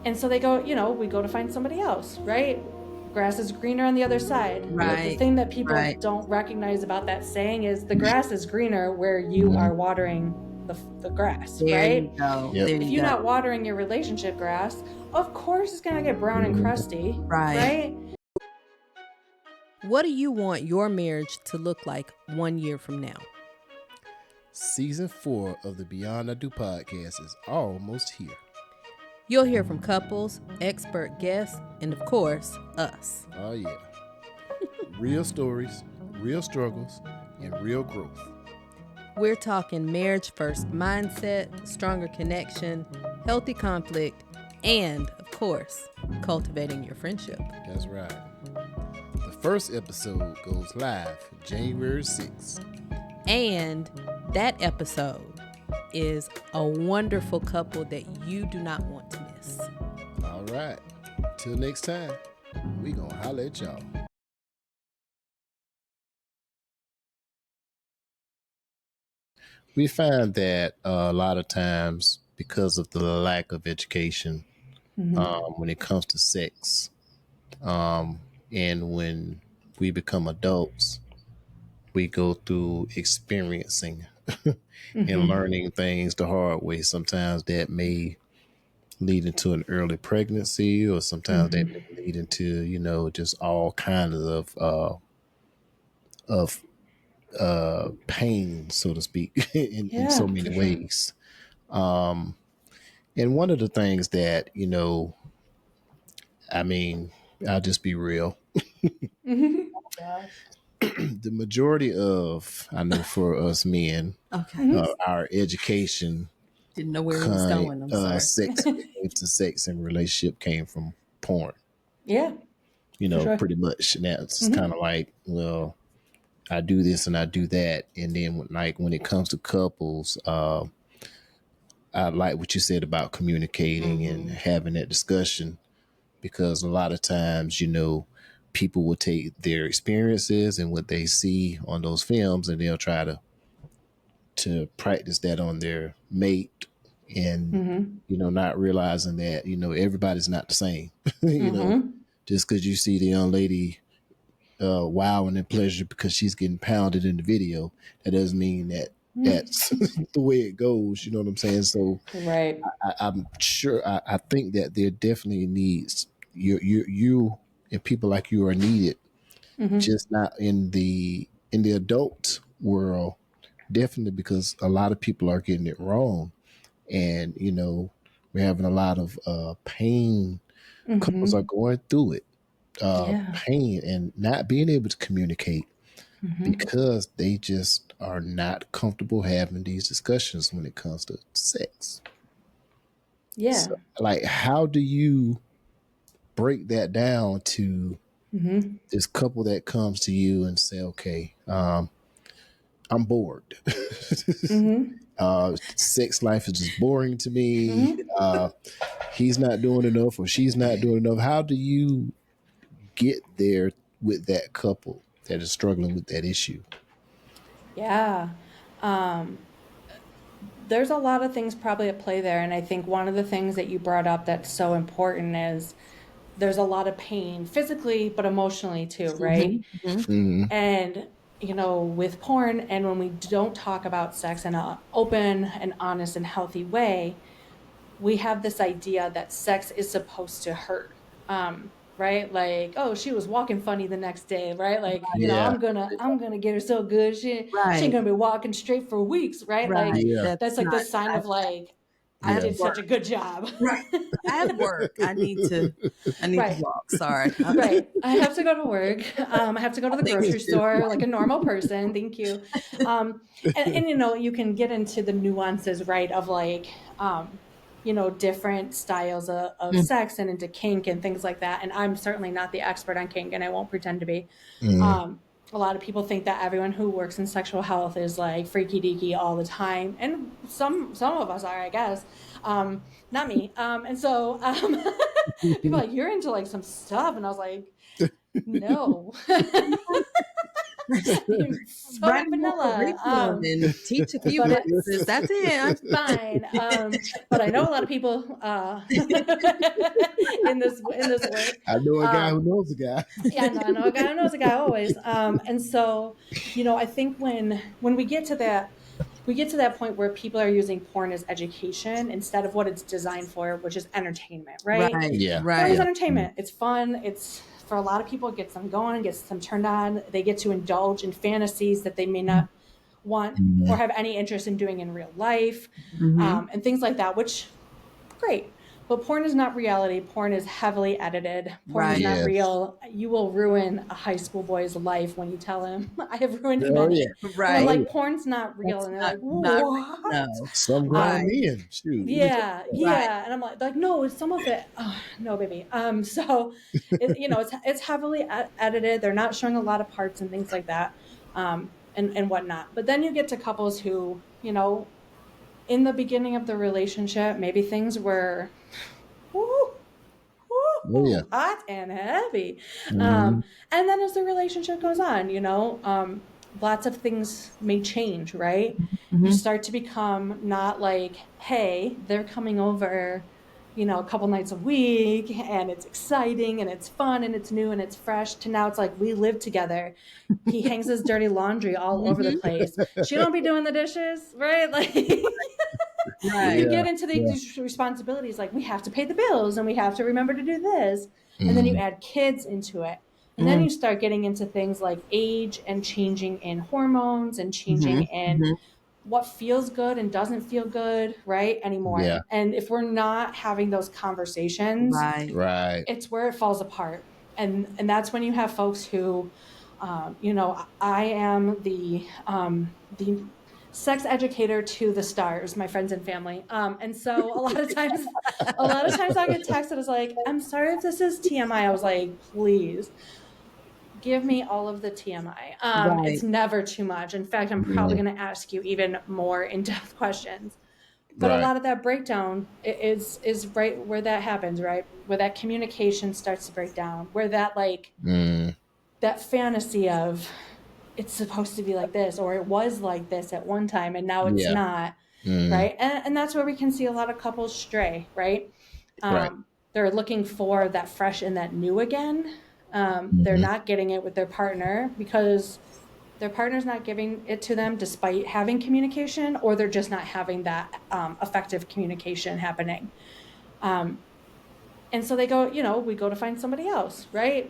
And so they go, we go to find somebody else, right? Grass is greener on the other side. Yep. But the Right. thing that people Right. don't recognize about that saying is the grass is greener where you Mhm. are watering the grass, There right? you go. Yep. There If you you're go. not watering your relationship grass, of course it's going to get brown and Mhm. crusty, Right. right? What do you want your marriage to look like 1 year from now? Season 4 of the Beyond I Do podcast is almost here. You'll hear from couples, expert guests, and of course, us. Oh, yeah. Real stories, real struggles, and real growth. We're talking marriage first mindset, stronger connection, healthy conflict, and of course, cultivating your friendship. That's right. The first episode goes live January 6th. And that episode is a wonderful couple that you do not want to miss. All right. Till next time, we gonna holler at y'all. We find that a lot of times, because of the lack of education when it comes to sex, and when we become adults, we go through experiencing and learning things the hard way. Sometimes that may lead into an early pregnancy, or sometimes that may lead into just all kinds of pain, so to speak, in Yeah, so many for sure. ways. And one of the things that I mean, I'll just be real. Gosh. The majority of, I know for us men, Okay. our education, Didn't know where he was going. I'm sorry. sex, to sex and relationship came from porn. Yeah, for sure. Pretty much. And that's kind of like, well, I do this and I do that, and then when it comes to couples, I like what you said about communicating and having that discussion, because a lot of times, people will take their experiences and what they see on those films, and they'll try to practice that on their mate, and not realizing that everybody's not the same. Just because you see the young lady wowing in pleasure because she's getting pounded in the video, that doesn't mean that that's the way it goes. You know what I'm saying? So Right. I'm sure. I think that there definitely needs you and people like you are needed, just not in the adult world. Definitely, because a lot of people are getting it wrong, and we're having a lot of pain. Couples are going through it, Yeah. pain, and not being able to communicate because they just are not comfortable having these discussions when it comes to sex. Yeah. So, like, how do you break that down to this couple that comes to you and say, okay, I'm bored. Sex life is just boring to me. He's not doing enough or she's not doing enough. How do you get there with that couple that is struggling with that issue? Yeah. There's a lot of things probably at play there. And I think one of the things that you brought up that's so important is there's a lot of pain physically, but emotionally too, right? And, with porn, and when we don't talk about sex in an open and honest and healthy way, we have this idea that sex is supposed to hurt. Right? Like, oh, she was walking funny the next day, right? Like, Yeah. I'm gonna get her so good. She ain't Right. gonna be walking straight for weeks, right? Like, Right. Yeah. that's That's like the not. sign of like, I I have Yeah. did such a work. good job. Right. I have work. I need to. I need to Right. walk. Sorry. Right. I have to go to work. I have to go to the Things grocery do. store like a normal person. Thank you. And you can get into the nuances, right, of like, different styles of sex and into kink and things like that. And I'm certainly not the expert on kink, and I won't pretend to be. A lot of people think that everyone who works in sexual health is like freaky deaky all the time, and some of us are, I guess. Not me. And so people are like, you're into like some stuff, and I was like, no. So Write more vanilla. curriculum and teach a few But classes. That's it. fine. But I know a lot of people in this work. I know a guy who knows a guy. Yeah, I know a guy who knows a guy always. And so, I think when we get to that point where people are using porn as education instead of what it's designed for, which is entertainment, right? Right. Yeah. Right. Porn is entertainment. It's fun. It's for a lot of people, it gets them going, gets them turned on. They get to indulge in fantasies that they may not want or have any interest in doing in real life, and things like that, which great. But porn is not reality. Porn is heavily edited. Porn is not Yes. real. You will ruin a high school boy's life when you tell him, I have ruined Oh, many. yeah. And Right. I'm like, porn's not real. That's and they're not- like, not what? No. Some grown Right. men. Shoot. Yeah. And I'm like, no, some of it. Oh, no, baby. So, it's heavily edited. They're not showing a lot of parts and things like that, and whatnot. But then you get to couples who, in the beginning of the relationship, maybe things were Oh, yeah. hot and heavy. And then as the relationship goes on, lots of things may change, right? You start to become not like, hey, they're coming over, a couple nights a week and it's exciting and it's fun and it's new and it's fresh, to now it's like, we live together. He hangs his dirty laundry all over the place. She don't be doing the dishes, right? Like Right. you get into these responsibilities, like we have to pay the bills and we have to remember to do this. And then you add kids into it. And then you start getting into things like age and changing in hormones and changing in what feels good and doesn't feel good, right, anymore. Yeah. And if we're not having those conversations, Right. it's where it falls apart. And that's when you have folks who, I am the sex educator to the stars, my friends and family. And so a lot of times I'll get texted as like, I'm sorry if this is TMI. I was like, please give me all of the TMI. It's never too much. In fact, I'm probably going to ask you even more in-depth questions. But a lot of that breakdown is right where that happens, right? Where that communication starts to break down, where that that fantasy of it's supposed to be like this, or it was like this at one time and now it's not, right? And that's where we can see a lot of couples stray, right? They're looking for that fresh and that new again. They're not getting it with their partner because their partner's not giving it to them despite having communication, or they're just not having that effective communication happening. And so they go, we go to find somebody else, right?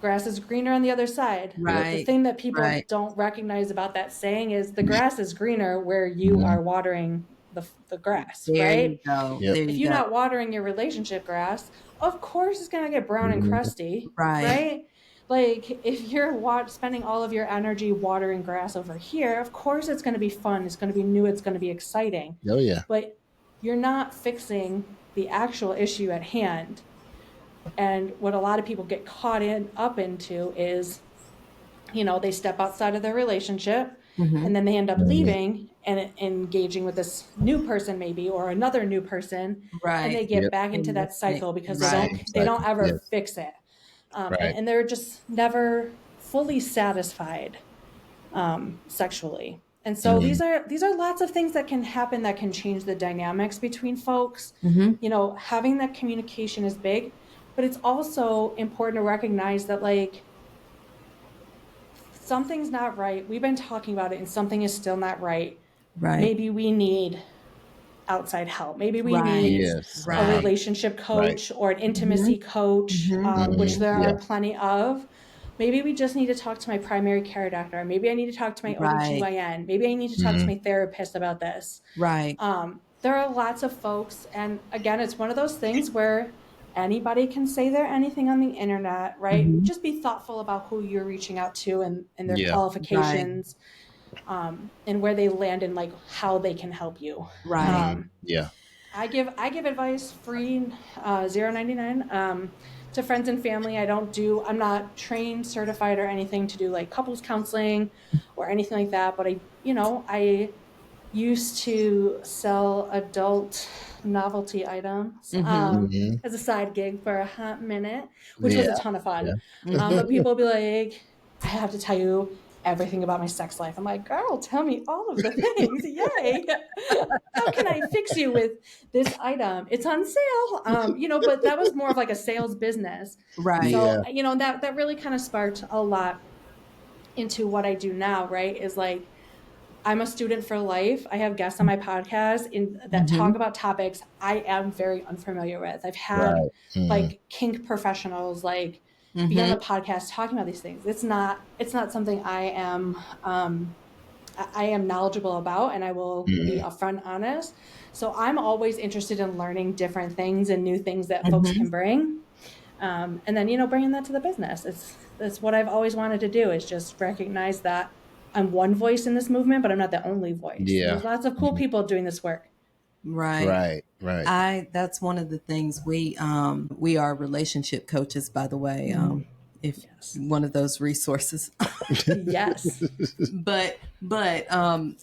Grass is greener on the other side. Right. The thing that people don't recognize about that saying is the grass is greener where you are watering the grass, right? You go. Yep. There If you you're go. not watering your relationship grass, of course it's going to get brown and crusty, right? Like if you're spending all of your energy watering grass over here, of course it's going to be fun. It's going to be new. It's going to be exciting. Oh, yeah. But you're not fixing the actual issue at hand. And what a lot of people get caught up into is, they step outside of their relationship and then they end up leaving and engaging with this new person maybe, or another new person. And they get back into that cycle because they don't ever fix it. And they're just never fully satisfied sexually. And so these are lots of things that can happen that can change the dynamics between folks. Having that communication is big, but it's also important to recognize that something's not right. We've been talking about it and something is still not right. Maybe we need outside help. Maybe we need a relationship coach or an intimacy coach, which there are plenty of. Maybe we just need to talk to my primary care doctor. Maybe I need to talk to my OBGYN. Maybe I need to talk to my therapist about this. There are lots of folks. And again, it's one of those things where anybody can say they're anything on the internet, right? Just be thoughtful about who you're reaching out to and their qualifications, and where they land and how they can help you. I give advice free, $0.99 to friends and family. I'm not trained, certified, or anything to do couples counseling or anything like that. But I used to sell adult novelty items as a side gig for a hot minute, which was a ton of fun. But people will be like, I have to tell you, everything about my sex life. I'm like, girl, tell me all of the things. Yay. How can I fix you with this item? It's on sale. But that was more of like a sales business. Right. So, that really kind of sparked a lot into what I do now, right? Is like, I'm a student for life. I have guests on my podcast that talk about topics I am very unfamiliar with. I've had like kink professionals like be on the podcast talking about these things. It's not something I am knowledgeable about, and I will be upfront honest. So I'm always interested in learning different things and new things that folks can bring. And then, bringing that to the business. It's what I've always wanted to do, is just recognize that I'm one voice in this movement, but I'm not the only voice. Yeah. There's lots of cool people doing this work. Right. That's one of the things we are relationship coaches, by the way. One of those resources. Yes. But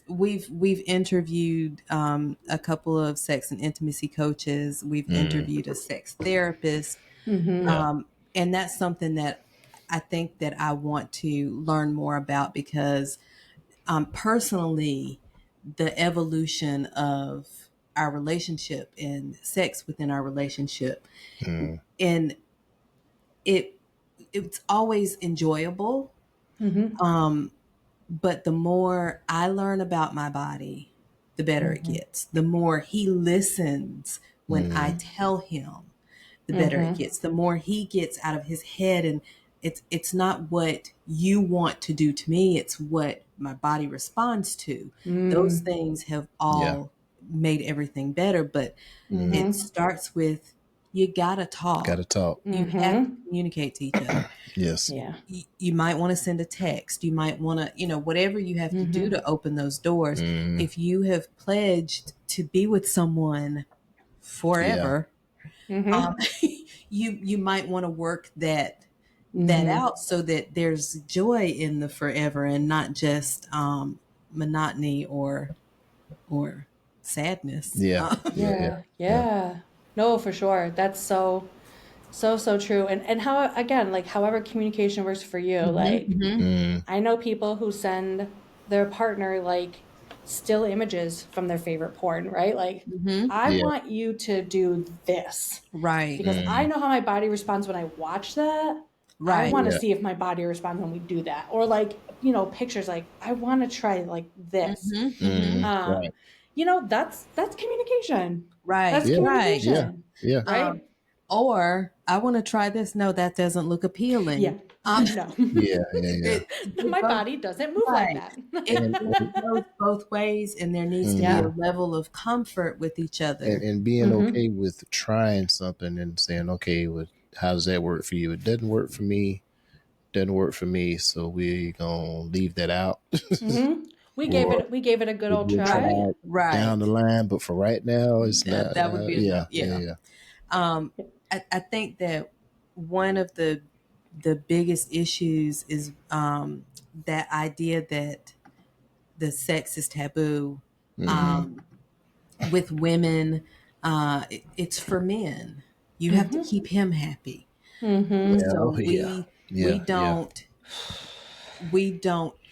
we've interviewed a couple of sex and intimacy coaches. We've interviewed a sex therapist. And that's something that I think that I want to learn more about, because personally, the evolution of our relationship and sex within our relationship, and it's always enjoyable. But the more I learn about my body, the better it gets. The more he listens when I tell him, the better it gets. The more he gets out of his head, and it's not what you want to do to me, it's what my body responds to. Those things have all made everything better, but it starts with, you gotta talk. You have to communicate to each other. Yes. Yeah. You might want to send a text. You might want to, whatever you have to do to open those doors. If you have pledged to be with someone forever, you might want to work that out, so that there's joy in the forever and not just monotony or sadness. Yeah. No, for sure. That's so true. And how, again, like, however communication works for you, like, I know people who send their partner like still images from their favorite porn, right? Like, I want you to do this, right? Because I know how my body responds when I watch that. Right. I want to see if my body responds when we do that. Or like, pictures, like, I want to try like this. Right. That's communication. Right. That's communication. Yeah. Right. Or, I want to try this. No, that doesn't look appealing. Yeah. No. Yeah. My body doesn't move like that. It goes both ways, and there needs to be a level of comfort with each other. And being okay with trying something and saying, okay, well, how does that work for you? It doesn't work for me. So we're gonna leave that out. We gave it a good old try. Right. Down the line, but for right now, it's not. That would be I think that one of the biggest issues is that idea that the sex is taboo. With women, it's for men. You have to keep him happy. So we don't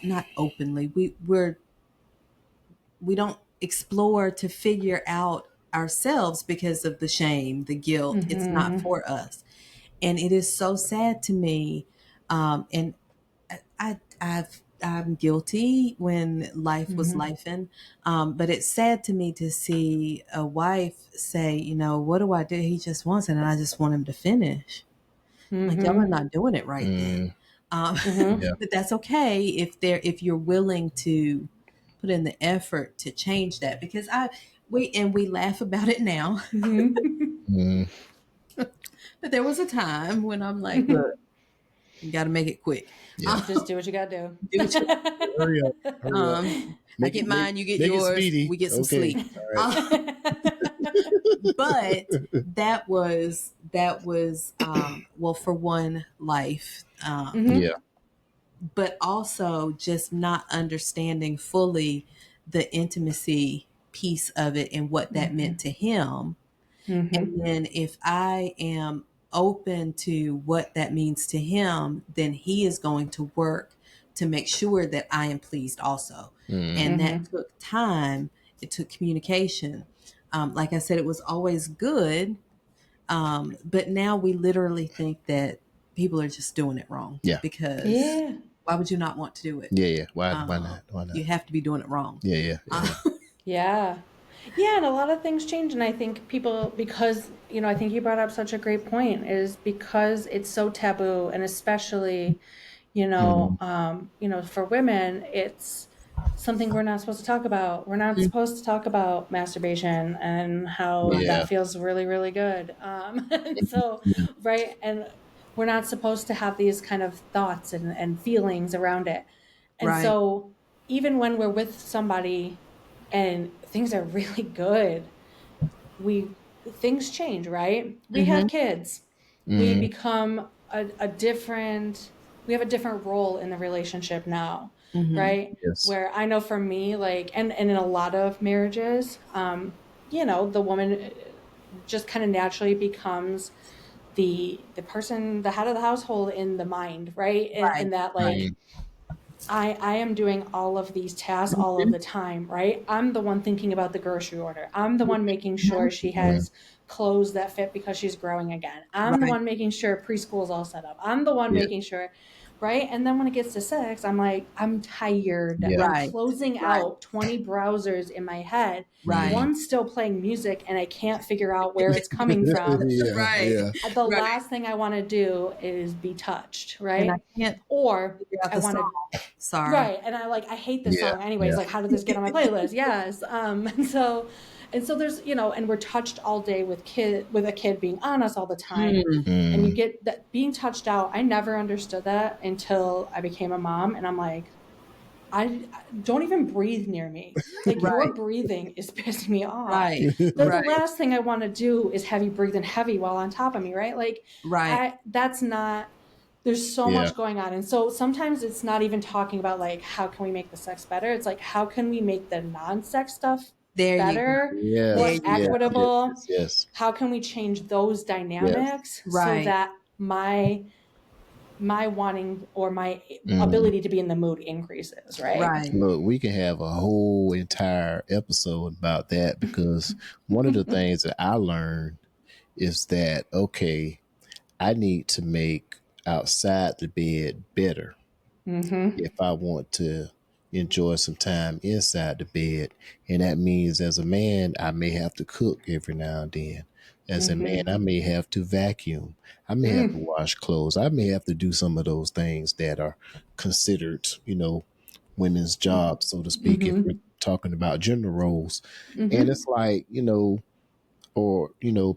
not openly. We don't explore to figure out ourselves because of the shame, the guilt. It's not for us. And it is so sad to me. And I'm guilty when life was lifing. But it's sad to me to see a wife say, what do I do? He just wants it, and I just want him to finish. Like, y'all are not doing it right then. But that's okay if you're willing to put in the effort to change that, because we laugh about it now. But there was a time when I'm like, look, you got to make it quick. Just do what you got to do. Hurry up. I get mine, you get yours. We get some sleep. Right. But that was well, for one, life. But also just not understanding fully the intimacy piece of it and what that meant to him. And then if I am open to what that means to him, then he is going to work to make sure that I am pleased also. And that took time. It took communication. Like I said, it was always good. But now we literally think that people are just doing it wrong. Yeah. Because why would you not want to do it? Yeah. Why not? Why not? You have to be doing it wrong. Yeah. Yeah. Yeah, and a lot of things change. And I think people, because, I think you brought up such a great point, is because it's so taboo, and especially, for women, it's something we're not supposed to talk about. We're not supposed to talk about masturbation and how that feels really, really good. And so, right. And we're not supposed to have these kind of thoughts and feelings around it. And so even when we're with somebody and things are really good, things change, right? We have kids. We become we have a different role in the relationship now, right? Yes. Where I know for me, like, and in a lot of marriages, the woman just kind of naturally becomes the person, the head of the household in the mind, right? And that, like, I am doing all of these tasks all of the time, right? I'm the one thinking about the grocery order. I'm the one making sure she has clothes that fit because she's growing again. I'm the one making sure preschool is all set up. I'm the one making sure, right? And then when it gets to sex, I'm like, I'm tired. I'm closing out 20 browsers in my head. One's still playing music and I can't figure out where it's coming from. The last thing I want to do is be touched, right? And I can't or I want to. Sorry. Right. And I hate this song anyways. Like, how did this get on my playlist? Yes. And so there's, and we're touched all day with a kid being on us all the time. And you get that being touched out. I never understood that until I became a mom. And I'm like, I don't even breathe near me. Like, your breathing is pissing me off. The last thing I want to do is have you breathing heavy while on top of me. Right. Like, that's not. There's so much going on. And so sometimes it's not even talking about, like, how can we make the sex better? It's like, how can we make the non-sex stuff better, more equitable? Yes. How can we change those dynamics so that my wanting or my ability to be in the mood increases, right? Look, we can have a whole entire episode about that, because one of the things that I learned is that, okay, I need to make outside the bed better if I want to enjoy some time inside the bed. And that means, as a man, I may have to cook every now and then. As a man, I may have to vacuum. I may have to wash clothes. I may have to do some of those things that are considered, women's jobs, so to speak, if we're talking about gender roles. And it's like, or,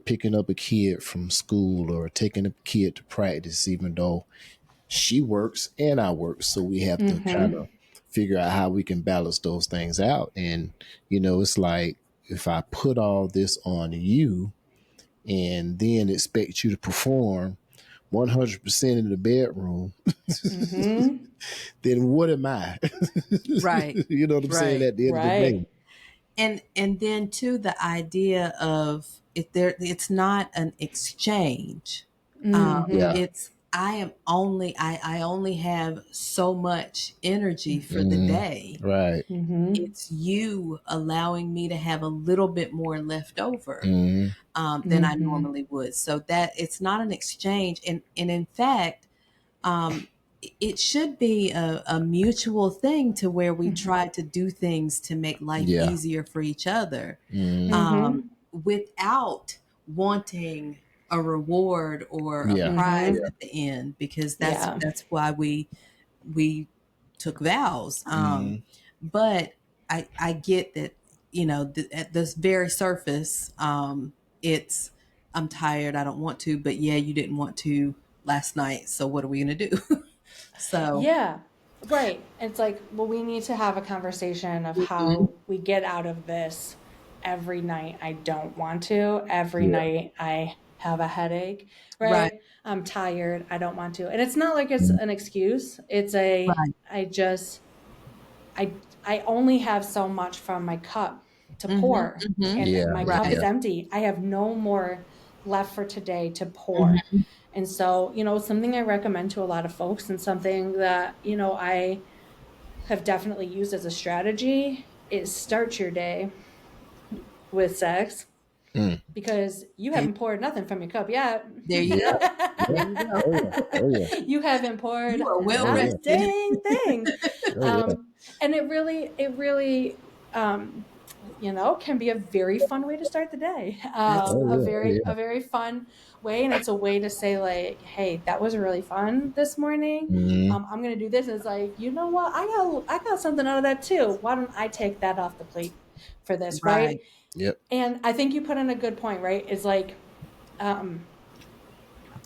picking up a kid from school or taking a kid to practice, even though she works and I work. So we have to kind of figure out how we can balance those things out. And, it's like, if I put all this on you and then expect you to perform 100% in the bedroom, then what am I? You know what I'm saying? At the end of the day. And then too, the idea of it's not an exchange. It's I only have so much energy for the day. It's you allowing me to have a little bit more left over than I normally would. So that it's not an exchange. And in fact, it should be a mutual thing, to where we try to do things to make life easier for each other, without wanting a reward or a prize at the end, because that's why we took vows. But I get that, at this very surface, it's, I'm tired, I don't want to, but you didn't want to last night, so what are we going to do? So right. It's like, well, we need to have a conversation of how we get out of this. Every night I don't want to. Every night I have a headache, right? I'm tired, I don't want to. And it's not like it's an excuse. It's I only have so much from my cup to pour, and my cup is empty. I have no more left for today to pour. And so, something I recommend to a lot of folks, and something that, I have definitely used as a strategy, is start your day with sex, because you haven't poured nothing from your cup yet. There you go. There you go. Oh yeah. Oh yeah. You haven't poured You are well not a rested. dang thing. Oh, yeah. And it really, can be a very fun way to start the day. A very fun way. And it's a way to say, like, hey, that was really fun this morning. I'm going to do this. And it's like, you know what? I got something out of that too. Why don't I take that off the plate for this? Right. Yep. And I think you put in a good point, right? It's like,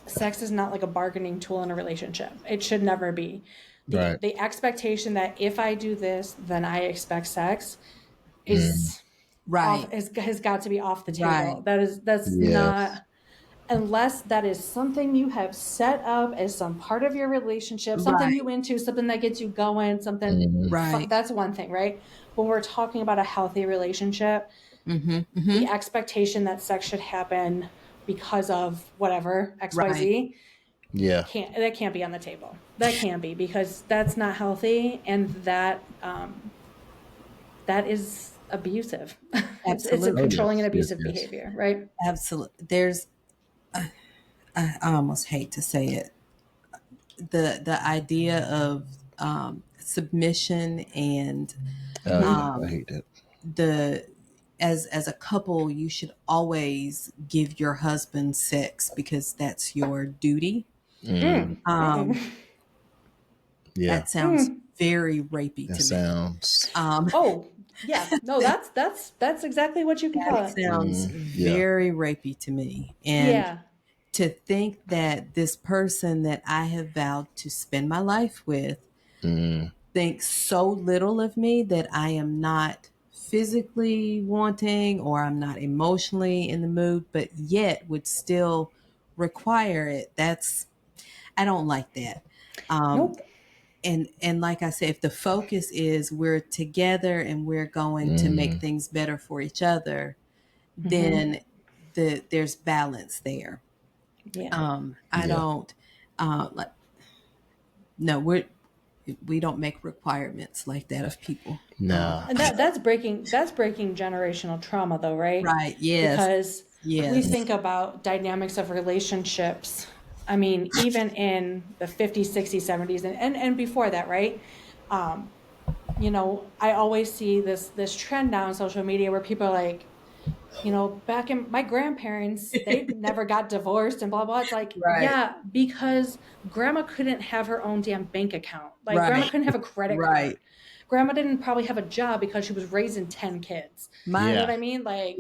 sex is not like a bargaining tool in a relationship. It should never be. The expectation that if I do this, then I expect sex is has got to be off the table. That's not, unless that is something you have set up as some part of your relationship, something you into, something that gets you going, something that's one thing, right? When we're talking about a healthy relationship, the expectation that sex should happen because of whatever XYZ, that can't be on the table. That can't be, because that's not healthy, and that is abusive. It's a controlling and abusive behavior, right? Absolutely. There's, I almost hate to say it, the idea of submission and I hate that. As a couple, you should always give your husband sex because that's your duty. That sounds very rapey to me. Sounds. Oh yeah, no, that's exactly what you can call it. That sounds very rapey to me. And to think that this person that I have vowed to spend my life with thinks so little of me that I am not physically wanting, or I'm not emotionally in the mood, but yet would still require it. I don't like that. Nope. And like I said, if the focus is we're together and we're going to make things better for each other, then there's balance there. I don't like, no, we don't make requirements like that of people. No. And that's breaking generational trauma, though, right? Right. Yes. Because we think about dynamics of relationships. I mean, even in the 50s, 60s, 70s, and before that, right? I always see this trend now on social media where people are like, back in my grandparents, they never got divorced and blah, blah. It's like, yeah, because grandma couldn't have her own damn bank account. Like grandma couldn't have a credit card. Grandma didn't probably have a job because she was raising 10 kids. You know what I mean? Like,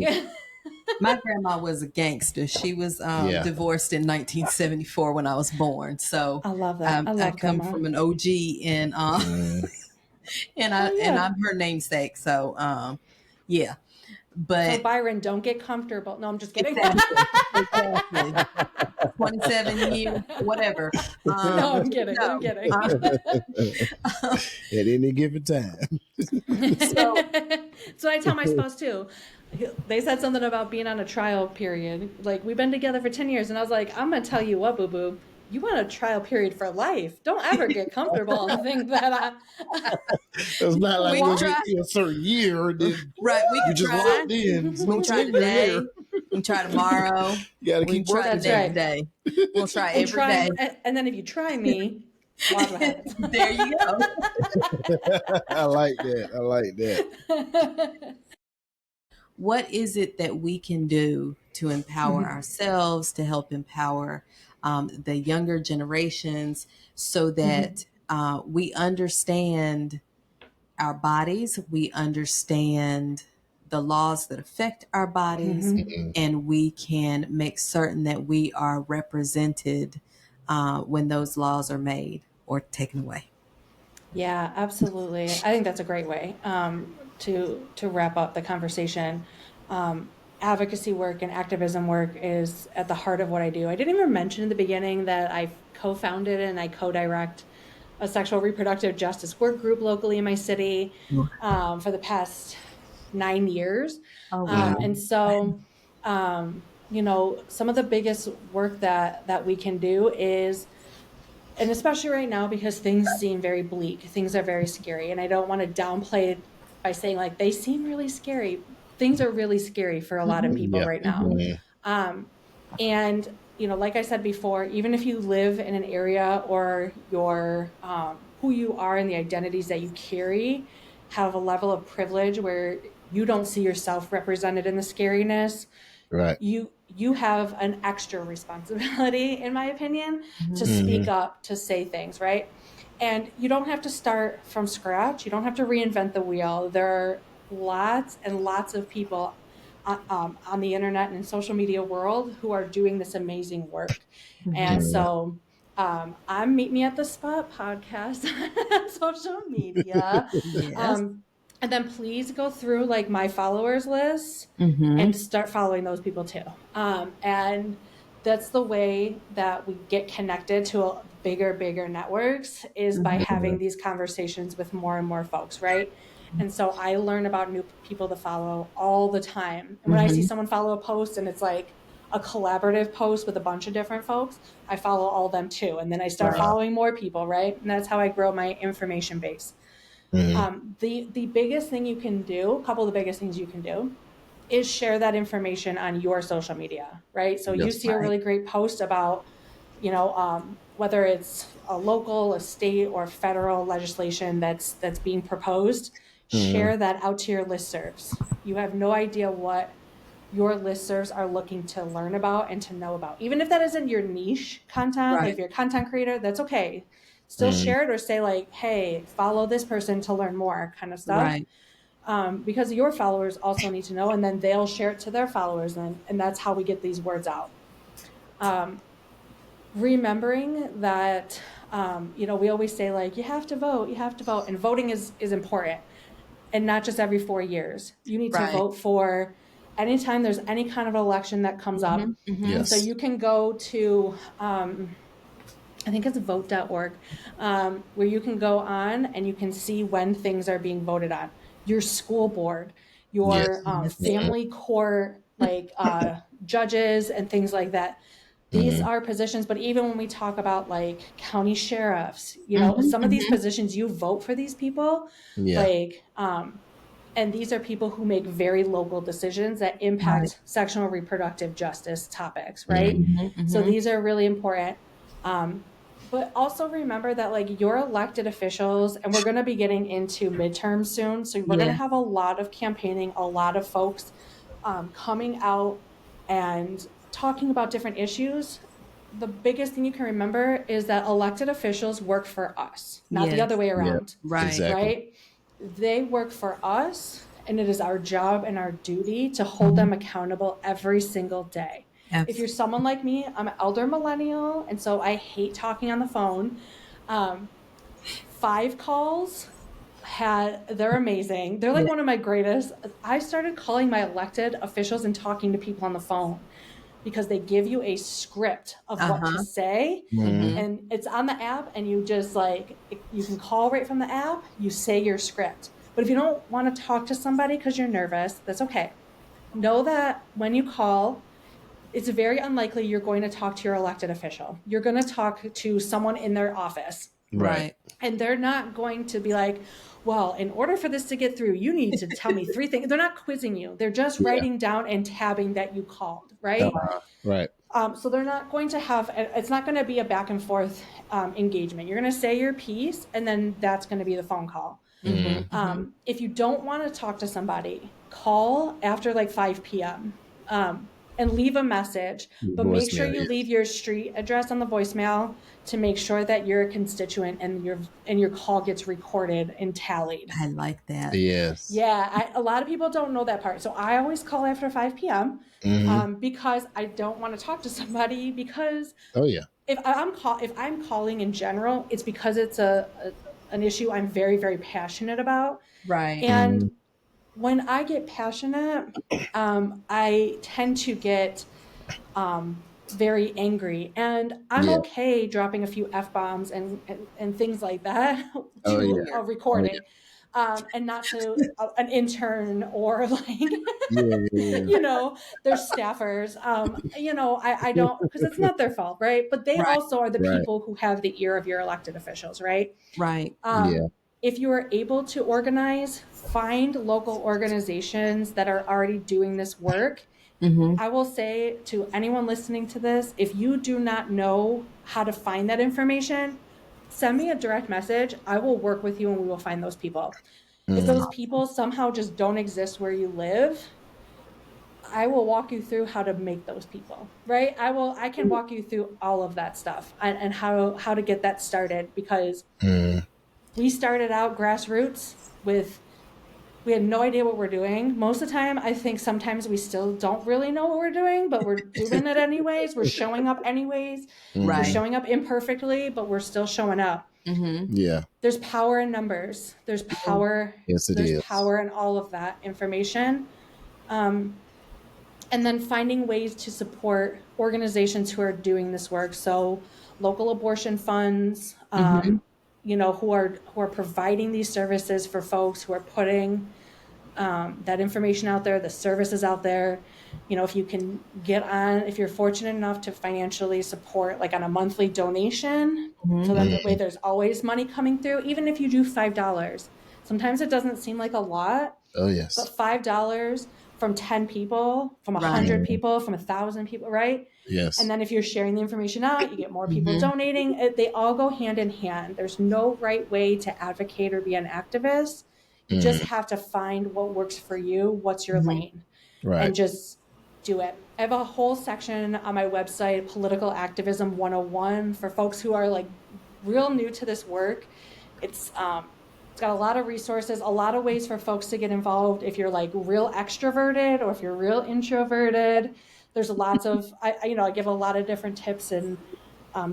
my grandma was a gangster. She was divorced in 1974 when I was born. So I love that. I come from an OG, and and I'm her namesake. So yeah. But so Byron, don't get comfortable. No, I'm just kidding. Exactly. 27 years, whatever. No, I'm kidding. I'm kidding. At any given time. So I tell my spouse too. They said something about being on a trial period. Like, we've been together for 10 years. And I was like, I'm going to tell you what, boo-boo. You want a trial period for life. Don't ever get comfortable and think that it's not like you'll get to a certain year. Then we can just try. locked in. We'll try today. We can try tomorrow. You got to keep working. That's every day. We'll try every day. And then if you try me, watch what happens. There you go. I like that. What is it that we can do to empower ourselves, to help empower the younger generations, so that we understand our bodies, we understand the laws that affect our bodies, and we can make certain that we are represented when those laws are made or taken away? Yeah, absolutely. I think that's a great way to wrap up the conversation. Advocacy work and activism work is at the heart of what I do. I didn't even mention in the beginning that I co-founded and I co-direct a sexual reproductive justice work group locally in my city for the past 9 years. Oh, wow. And so some of the biggest work that we can do is, and especially right now, because things seem very bleak, things are very scary. And I don't want to downplay it by saying like they seem really scary. Things are really scary for a lot of people Yeah. right now. And, like I said before, even if you live in an area or your who you are and the identities that you carry have a level of privilege where you don't see yourself represented in the scariness, Right. you have an extra responsibility, in my opinion, to speak up, to say things, right? And you don't have to start from scratch. You don't have to reinvent the wheel. There are lots and lots of people on the internet and in social media world who are doing this amazing work. And so I'm Meet Me at the Spot podcast on social media. Yes. And then please go through like my followers list and start following those people too. And that's the way that we get connected to bigger networks, is by having these conversations with more and more folks, right? And so I learn about new people to follow all the time. And when I see someone follow a post and it's like a collaborative post with a bunch of different folks, I follow all of them too. And then I start following more people, right? And that's how I grow my information base. The biggest thing you can do, a couple of the biggest things you can do, is share that information on your social media, right? So you see a really great post about, whether it's a local, a state, or federal legislation that's being proposed, share that out to your listservs. You have no idea what your listservs are looking to learn about and to know about. Even if that isn't your niche content, like if you're a content creator, that's okay. Still share it or say like, hey, follow this person to learn more, kind of stuff. Because your followers also need to know, and then they'll share it to their followers, and that's how we get these words out. Remembering that, we always say like, you have to vote, and voting is important, and not just every 4 years. You need to vote for anytime there's any kind of election that comes up. And so you can go to, I think it's vote.org, where you can go on and you can see when things are being voted on. Your school board, your family court, like judges and things like that. These are positions, but even when we talk about like county sheriffs, some of these positions, you vote for these people, like, and these are people who make very local decisions that impact sexual and reproductive justice topics, right? So these are really important. But also remember that like your elected officials, and we're going to be getting into midterms soon. So we're going to have a lot of campaigning, a lot of folks coming out and talking about different issues. The biggest thing you can remember is that elected officials work for us, not the other way around. Right? They work for us, and it is our job and our duty to hold them accountable every single day. If you're someone like me, I'm an elder millennial, and so I hate talking on the phone. 5 calls they're amazing. They're like one of my greatest. I started calling my elected officials and talking to people on the phone because they give you a script of what to say, and it's on the app, and you just like, you can call right from the app, you say your script. But if you don't want to talk to somebody because you're nervous, that's okay. Know that when you call, it's very unlikely you're going to talk to your elected official. You're going to talk to someone in their office. Right. And they're not going to be like, well, in order for this to get through, you need to tell me 3 things. They're not quizzing you. They're just writing down and tabbing that you called, right? Right. So they're not going to have, it's not going to be a back and forth engagement. You're going to say your piece, and then that's going to be the phone call. If you don't want to talk to somebody, call after like 5 p.m. And leave a message, but make sure you leave your street address on the voicemail to make sure that you're a constituent and your call gets recorded and tallied. I like that. Yes. Yeah, a lot of people don't know that part. So I always call after 5 p.m. Because I don't want to talk to somebody, because if I'm calling in general, it's because it's an issue I'm very, very passionate about. Right. And when I get passionate, I tend to get very angry, and I'm okay dropping a few F-bombs and things like that to record it. and not to an intern or like, Yeah. you know, their staffers. You know, I don't, because it's not their fault, right? But they Right. also are the Right. people who have the ear of your elected officials, right? Right. Yeah. If you are able to organize, find local organizations that are already doing this work. I will say to anyone listening to this, if you do not know how to find that information, send me a direct message. I will work with you and we will find those people. If those people somehow just don't exist where you live, I will walk you through how to make those people, right? I can walk you through all of that stuff and how to get that started, because we started out grassroots we had no idea what we're doing. Most of the time, I think sometimes we still don't really know what we're doing, but we're doing it anyways. We're showing up anyways. We're Right. showing up imperfectly, but we're still showing up. Yeah. There's power in numbers. There's power. Yes, it There's is. power in all of that information. And then finding ways to support organizations who are doing this work. So local abortion funds, you know, who are providing these services for folks, who are putting that information out there, the services out there. You know, if you can get on, if you're fortunate enough to financially support, like on a monthly donation, so that way there's always money coming through, even if you do $5. Sometimes it doesn't seem like a lot, Oh, yes. but $5 from 10 people, from 100 people, from 1,000 people, right? Yes. And then if you're sharing the information out, you get more people donating. They all go hand in hand. There's no right way to advocate or be an activist. You just have to find what works for you, what's your lane, Right. and just do it. I have a whole section on my website, Political Activism 101, for folks who are like real new to this work. It's got a lot of resources, a lot of ways for folks to get involved. If you're like real extroverted or if you're real introverted, there's lots of, I give a lot of different tips and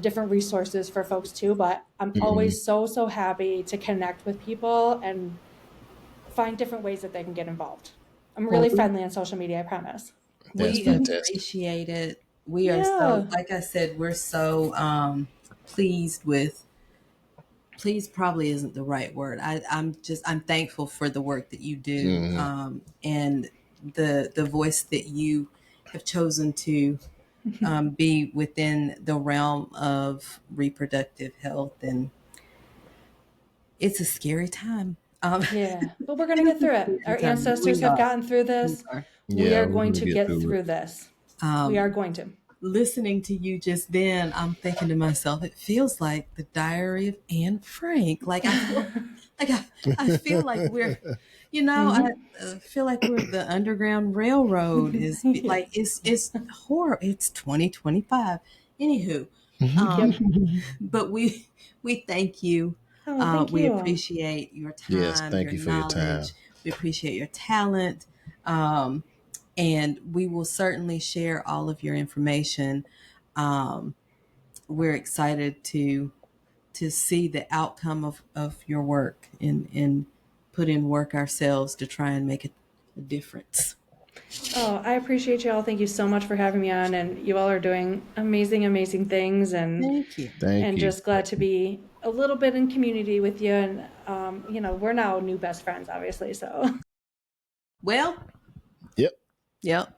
different resources for folks too. But I'm always so happy to connect with people and find different ways that they can get involved. I'm really friendly on social media, I promise. That's We fantastic. appreciate it. We are so, like I said, we're so pleased with. Pleased probably isn't the right word. I'm thankful for the work that you do, and the voice that you have chosen to be within the realm of reproductive health, and it's a scary time. Yeah, but we're going to get through it. Our ancestors have gotten through this. We Yeah, are we're going gonna to get get through through it. this. We are going to. Listening to you just then, I'm thinking to myself, it feels like the Diary of Anne Frank. Like I feel like we're, you know, I feel like we're the Underground Railroad. Is like it's horror. It's 2025. Anywho, but we thank you. Oh, thank We you. appreciate your Yes, time, thank your you for your time. knowledge. We appreciate your talent. And we will certainly share all of your information. We're excited to see the outcome of your work and put in work ourselves to try and make a difference. Oh, I appreciate you all. Thank you so much for having me on. And you all are doing amazing things. And Thank you. Thank and you. just glad to be a little bit in community with you. And, you know, we're now new best friends, obviously. So, Well, Yep. yep.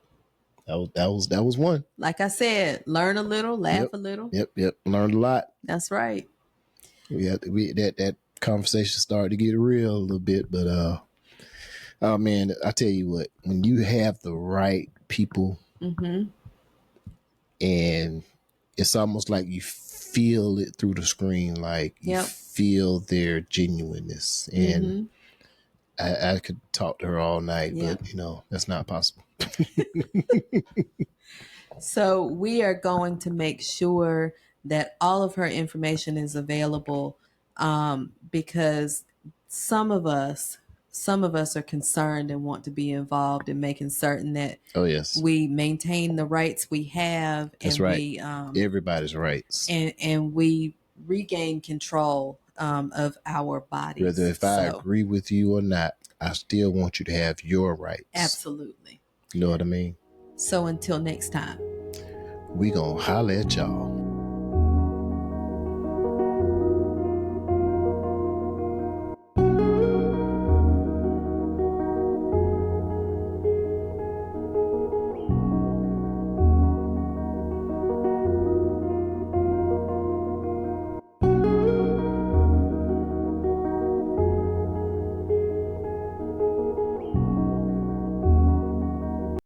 That was one. Like I said, learn a little, laugh a little. Yep. Learned a lot. That's right. That conversation started to get real a little bit, but oh man, I tell you what, when you have the right people, and it's almost like you feel it through the screen, like you feel their genuineness, and I could talk to her all night, but you know that's not possible. So we are going to make sure that all of her information is available, because some of us are concerned and want to be involved in making certain that we maintain the rights we have. That's and right. We Everybody's rights. And we regain control of our bodies. Whether if I agree with you or not, I still want you to have your rights. Absolutely. You know what I mean? So until next time, we gonna holler at y'all.